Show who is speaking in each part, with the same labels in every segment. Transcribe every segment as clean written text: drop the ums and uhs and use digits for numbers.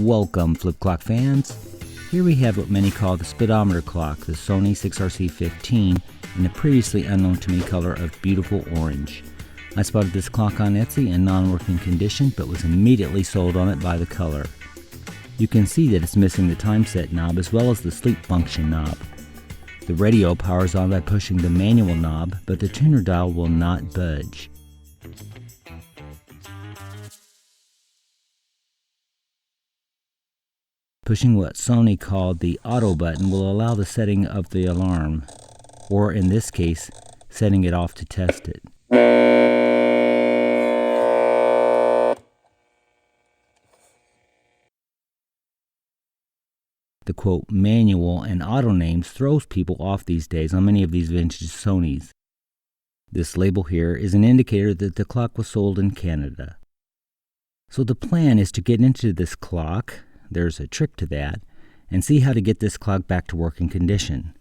Speaker 1: Welcome, FlipoClock fans. Here we have what many call the speedometer clock, the Sony 6RC15, in the previously unknown to me color of beautiful orange. I spotted this clock on Etsy in non-working condition, but was immediately sold on it by the color. You can see that it's missing the time set knob as well as the sleep function knob. The radio powers on by pushing the manual knob, but the tuner dial will not budge. Pushing what Sony called the auto button will allow the setting of the alarm, or in this case, setting it off to test it. The quote manual and auto names throws people off these days on many of these vintage Sonys. This label here is an indicator that the clock was sold in Canada. So the plan is to get into this clock, there's a trick to that, and see how to get this clock back to working condition.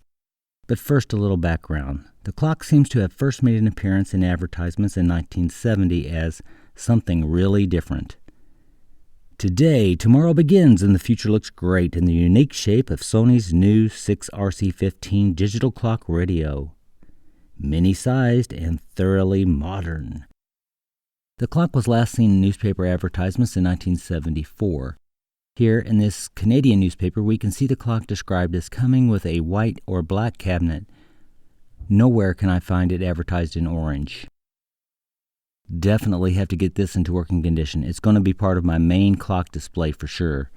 Speaker 1: But first, a little background. The clock seems to have first made an appearance in advertisements in 1970 as something really different. Today, tomorrow begins and the future looks great in the unique shape of Sony's new 6RC15 digital clock radio. Mini-sized and thoroughly modern. The clock was last seen in newspaper advertisements in 1974. Here in this Canadian newspaper, we can see the clock described as coming with a white or black cabinet. Nowhere can I find it advertised in orange. Definitely have to get this into working condition. It's going to be part of my main clock display for sure.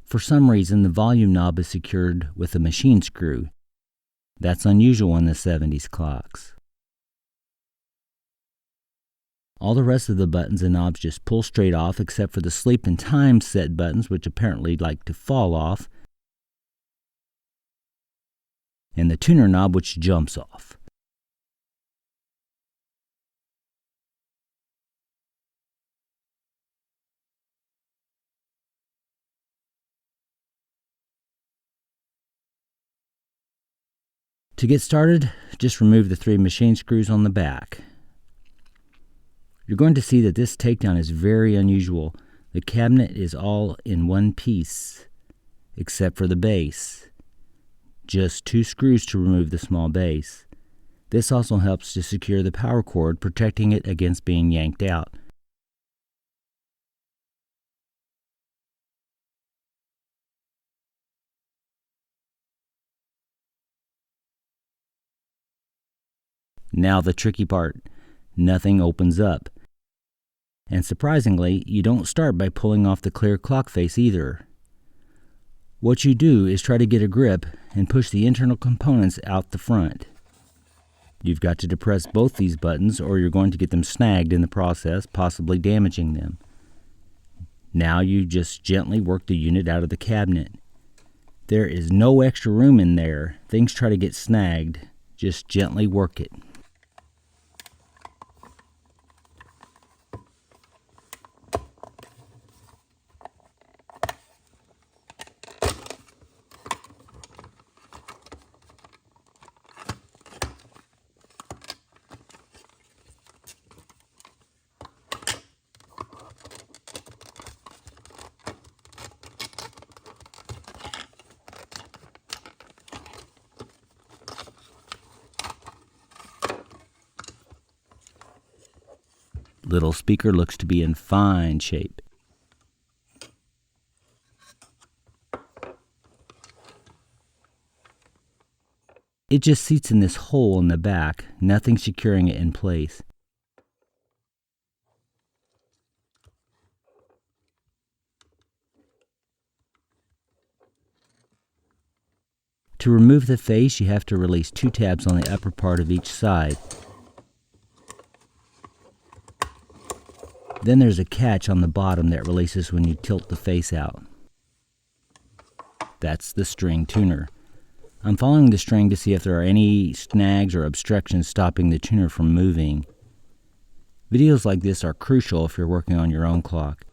Speaker 1: For some reason, the volume knob is secured with a machine screw. That's unusual in the 70s clocks. All the rest of the buttons and knobs just pull straight off except for the sleep and time set buttons, which apparently like to fall off, and the tuner knob, which jumps off. To get started, just remove the 3 machine screws on the back. You're going to see that this takedown is very unusual. The cabinet is all in one piece, except for the base. Just 2 screws to remove the small base. This also helps to secure the power cord, protecting it against being yanked out. Now the tricky part. Nothing opens up. And surprisingly, you don't start by pulling off the clear clock face either. What you do is try to get a grip and push the internal components out the front. You've got to depress both these buttons or you're going to get them snagged in the process, possibly damaging them. Now you just gently work the unit out of the cabinet. There is no extra room in there. Things try to get snagged. Just gently work it. Little speaker looks to be in fine shape. It just seats in this hole in the back, nothing securing it in place. To remove the face, you have to release 2 tabs on the upper part of each side. Then there's a catch on the bottom that releases when you tilt the face out. That's the string tuner. I'm following the string to see if there are any snags or obstructions stopping the tuner from moving. Videos like this are crucial if you're working on your own clock.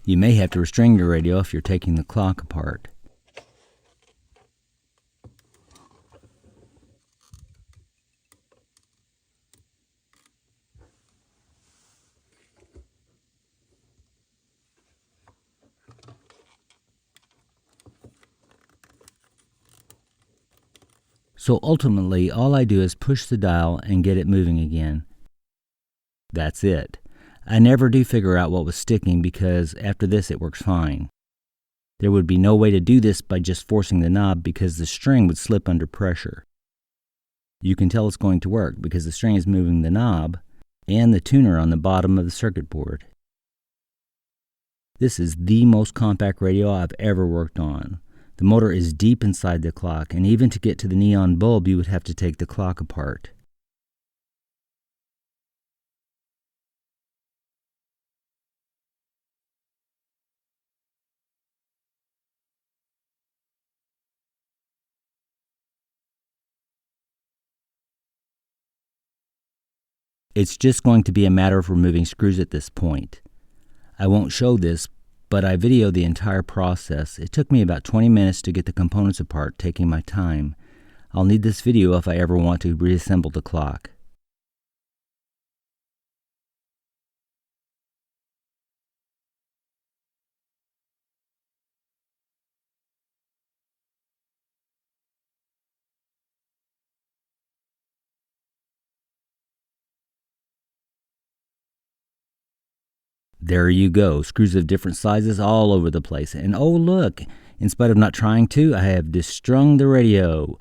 Speaker 1: You may have to restring your radio if you're taking the clock apart. So ultimately, all I do is push the dial and get it moving again. That's it. I never do figure out what was sticking because after this it works fine. There would be no way to do this by just forcing the knob because the string would slip under pressure. You can tell it's going to work because the string is moving the knob and the tuner on the bottom of the circuit board. This is the most compact radio I've ever worked on. The motor is deep inside the clock, and even to get to the neon bulb you would have to take the clock apart. It's just going to be a matter of removing screws at this point. I won't show this, but I videoed the entire process. It took me about 20 minutes to get the components apart, taking my time. I'll need this video if I ever want to reassemble the clock. There you go, screws of different sizes all over the place. And oh look, in spite of not trying to, I have distrung the radio.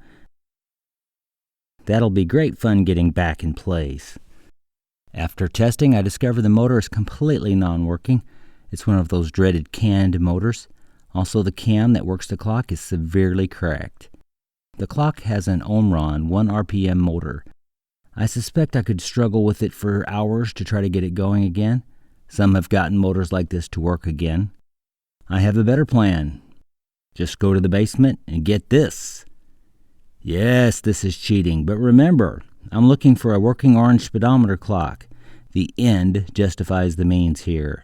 Speaker 1: That'll be great fun getting back in place. After testing, I discovered the motor is completely non-working. It's one of those dreaded canned motors. Also, the cam that works the clock is severely cracked. The clock has an Omron 1 RPM motor. I suspect I could struggle with it for hours to try to get it going again. Some have gotten motors like this to work again. I have a better plan. Just go to the basement and get this. Yes, this is cheating, but remember, I'm looking for a working orange speedometer clock. The end justifies the means here.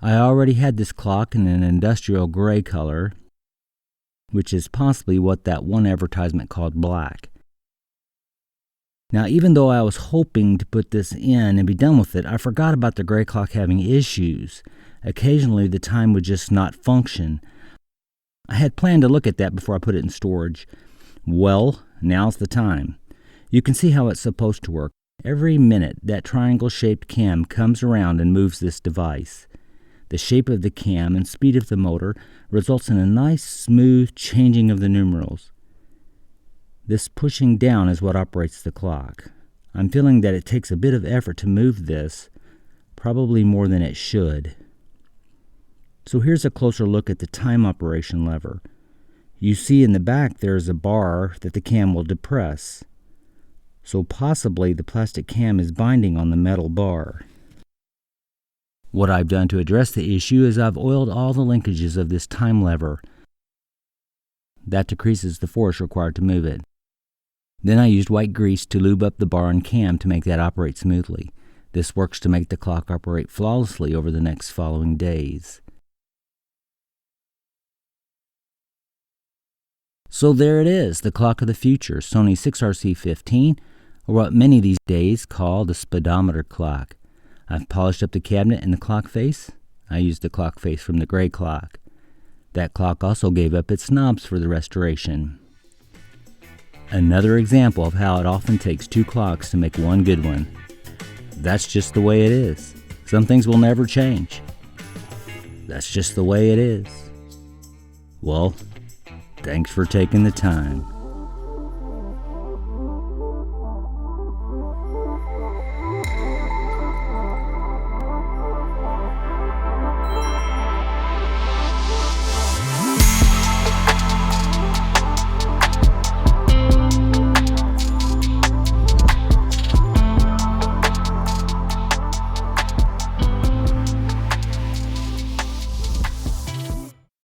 Speaker 1: I already had this clock in an industrial gray color, which is possibly what that one advertisement called black. Now, even though I was hoping to put this in and be done with it, I forgot about the gray clock having issues. Occasionally, the time would just not function. I had planned to look at that before I put it in storage. Well, now's the time. You can see how it's supposed to work. Every minute, that triangle-shaped cam comes around and moves this device. The shape of the cam and speed of the motor results in a nice, smooth changing of the numerals. This pushing down is what operates the clock. I'm feeling that it takes a bit of effort to move this, probably more than it should. So here's a closer look at the time operation lever. You see in the back there is a bar that the cam will depress. So possibly the plastic cam is binding on the metal bar. What I've done to address the issue is I've oiled all the linkages of this time lever. That decreases the force required to move it. Then I used white grease to lube up the bar and cam to make that operate smoothly. This works to make the clock operate flawlessly over the next following days. So there it is, the clock of the future, Sony 6RC15, or what many these days call the speedometer clock. I've polished up the cabinet and the clock face. I used the clock face from the gray clock. That clock also gave up its knobs for the restoration. Another example of how it often takes two clocks to make one good one. That's just the way it is. Some things will never change. That's just the way it is. Well, thanks for taking the time.